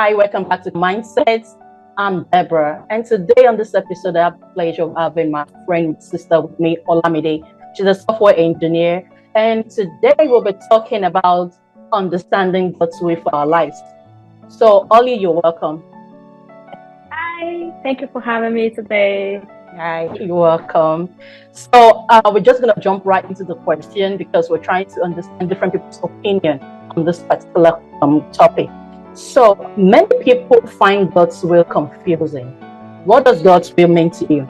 Hi, welcome back to Mindsets. I'm Deborah, and today on this episode, I have the pleasure of having my friend, sister with me, Olamide. She's a software engineer, and today we'll be talking about understanding God's way for our lives. So, Ollie, you're welcome. Hi, thank you for having me today. Hi, you're welcome. So, we're just going to jump right into the question because we're trying to understand different people's opinion on this particular topic. So, many people find God's will confusing. What does God's will mean to you?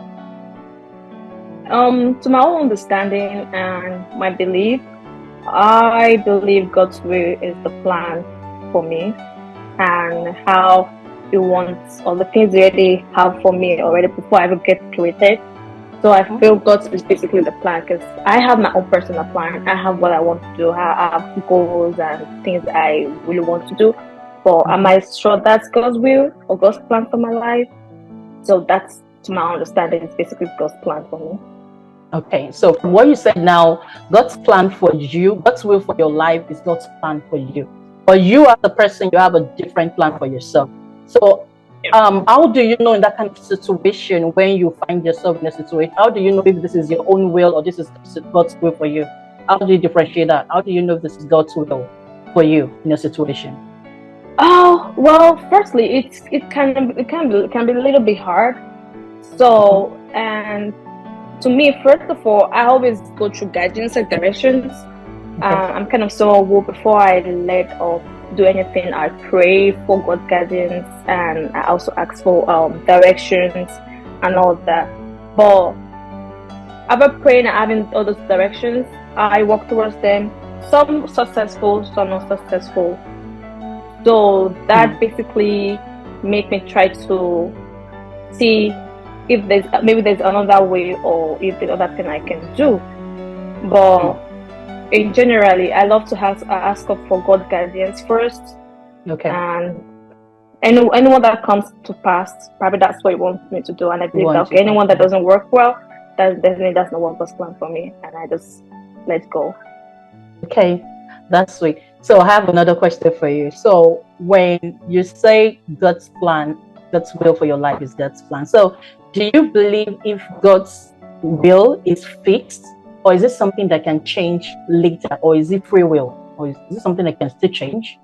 To my own understanding and my belief, I believe God's will is the plan for me and how He wants all the things He already have for me already before I ever get created. So I feel God's is basically the plan because I have my own personal plan. I have what I want to do. I have goals and things I really want to do. But am I sure that's God's will or God's plan for my life? So that's, to my understanding, it's basically God's plan for me. Okay, so from what you said now, God's plan for you, God's will for your life is God's plan for you. But you as a person, you have a different plan for yourself. So how do you know in that kind of situation when you find yourself in a situation? How do you know if this is your own will or this is God's will for you? How do you differentiate that? How do you know if this is God's will for you in a situation? Oh well, firstly, it can be a little bit hard. So and to me, first of all, I always go through guidance and directions. I'm kind of someone who, before I let off do anything, I pray for God guidance and I also ask for directions and all that. But after praying and having all those directions, I walk towards them. Some successful, some not successful. So that basically make me try to see if there's another way or if there's other thing I can do. But in generally, I love to ask for God guidance first. Okay. And anyone that comes to pass, probably that's what He wants me to do. And I believe that anyone that doesn't work well, that's not what God's plan for me. And I just let go. Okay, that's sweet. So I have another question for you. So when you say God's plan, God's will for your life is God's plan. So do you believe if God's will is fixed, or is it something that can change later, or is it free will, or is it something that can still change?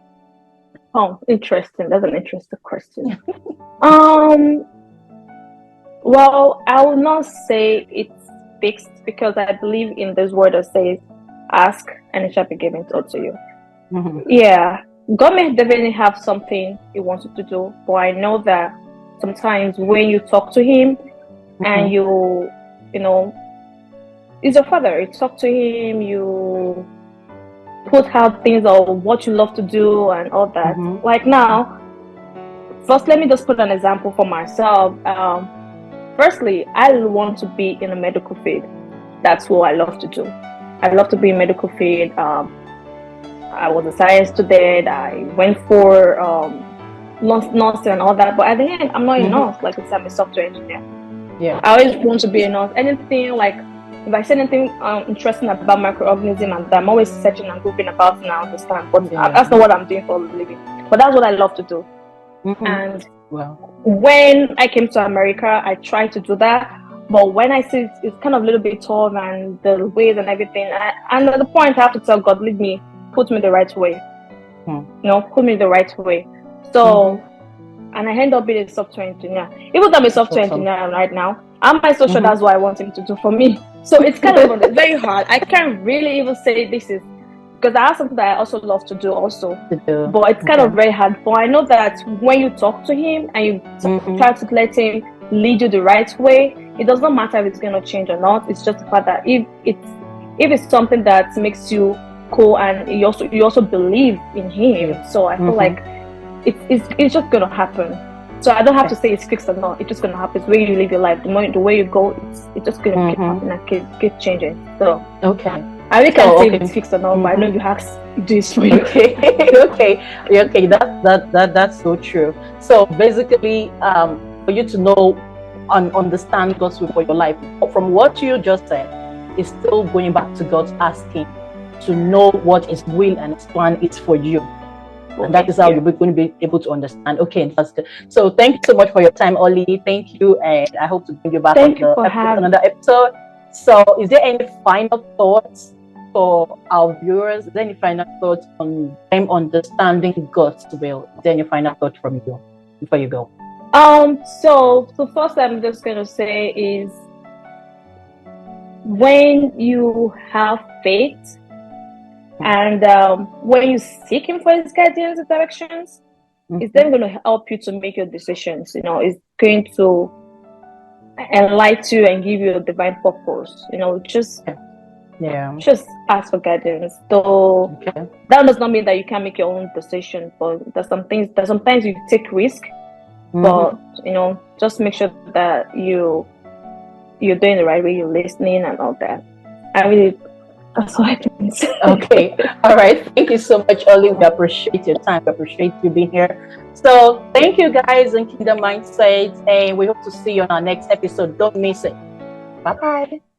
Oh, interesting. That's an interesting question. Well, I will not say it's fixed because I believe in this word that says, "Ask and it shall be given unto you." Yeah, God may definitely have something He wants you to do, but I know that sometimes when you talk to Him and you know, He's your Father. You talk to Him, you put out things of what you love to do and all that. Like now, first, let me just put an example for myself. Firstly, I want to be in a medical field. That's what I love to do. I love to be in medical field. I was a science student. I went for nursing and all that. But at the end, I'm not a nurse. Like I said, I'm a software engineer. Yeah. I always want to be a nurse. Anything like if I see anything interesting about microorganism, and I'm always searching and googling about it and I understand. But that's not what I'm doing for a living. But that's what I love to do. And when I came to America, I tried to do that. But when I see it's kind of a little bit tough and the ways and everything, and at the point I have to tell God, lead me, put me the right way. Put me the right way. So, and I end up being a software engineer. Even though I'm a software engineer right now, I'm not so sure that's what I want Him to do for me. So it's kind of very hard. I can't really even say this is, because I have something that I also love to do also. But it's kind of very hard. But I know that when you talk to Him and you try to let Him lead you the right way, it does not matter if it's going to change or not. It's just the fact that if it's something that makes you cool and you also believe in Him. So I feel like it's just going to happen. So I don't have to say it's fixed or not. It's just going to happen. It's the way you live your life. The way you go, it's just going to keep happening and keep changing. So I really can't say if it's fixed or not, but I know you have to do this for you. Okay. That's so true. So basically, for you to know and understand God's will for your life, from what you just said, is still going back to God's asking to know what His will and His plan is for you. And that is how you're going to be able to understand. Okay, that's good. So thank you so much for your time, Ollie. Thank you, and I hope to bring you back on another episode. So, is there any final thoughts for our viewers? Is there any final thoughts on them understanding God's will? Is there any final thought from you before you go? So the first I'm just going to say is, when you have faith and when you seek Him for His guidance and directions, it's then going to help you to make your decisions. It's going to enlighten you and give you a divine purpose. Just ask for guidance. So that does not mean that you can't make your own decision, but there's sometimes you take risk, but just make sure that you're doing the right way, you're listening and all that. That's what I can say. Okay. All right. Thank you so much, Ollie. We appreciate your time. We appreciate you being here. So thank you guys in Kingdom Mindset, and we hope to see you on our next episode. Don't miss it. Bye-bye.